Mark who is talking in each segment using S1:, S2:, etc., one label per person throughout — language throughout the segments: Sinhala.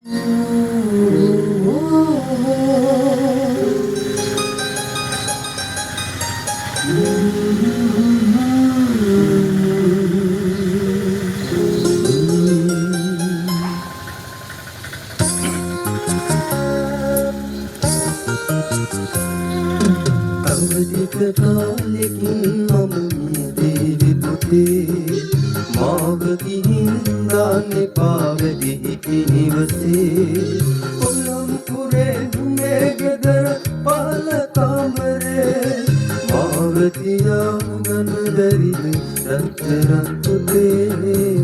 S1: අවධික කාලෙකින් මම මියදී පුතේ මාව ගිහින් දාන්න එපා වැඩි හිටි නිවසේ කොළඹුරේ මේ ගෙදර පහළ කාමරේ මාව තියාගන්න බැරිද රත්තරන් පුතේ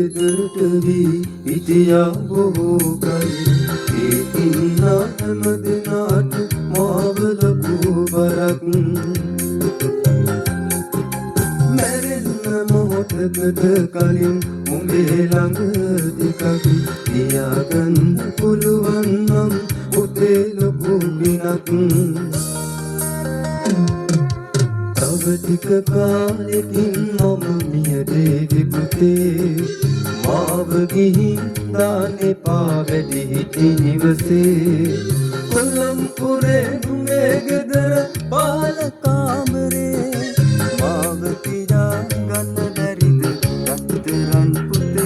S1: ගෙදරට වී හිටියා බොහෝ කල් ඒ ඉන්නා හැම දෙනාට මාව ලොකු බරක් මැරෙන්න මොහොතකට කලින් උඹේ ළඟ ටිකක් තියාගන්න පුළුවන් නම් පුතේ ලොකු විනක් තව ටික කාලෙකින් මම මියදී පුතේ මාව ගිහින් දාන්න එපා වැඩි හිටි නිවසේ කොළඹුරේ නුඹේ ගෙදර පහළ කාමරේ මාව තියාගන්න බැරිද රත්තරන් පුතේ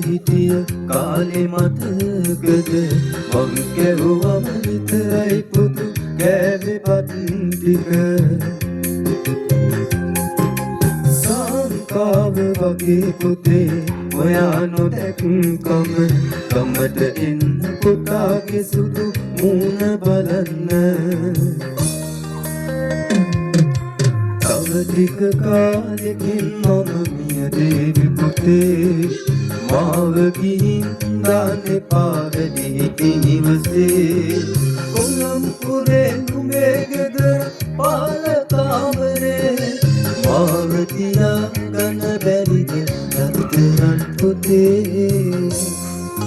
S1: හිටිය කාලේ මතකද මං කැවුවම විතරයි පුතු කෑවේ පත් ටික සංකාව වගේ පුතේ ඔයා නොදැක්කම කමට එන්න පුතාගේ සුදු මූණ බලන්න තව ටික කාලෙකින් මම මියදී පුතේ මාව ගිහින් දාන්න එපා වැඩි හිටි නිවසේ කොළඹුරේ නුඹේ ගෙදර පහළ කාමරේ මාව තියාගන්න බැරිද රත්තරන් පුතේ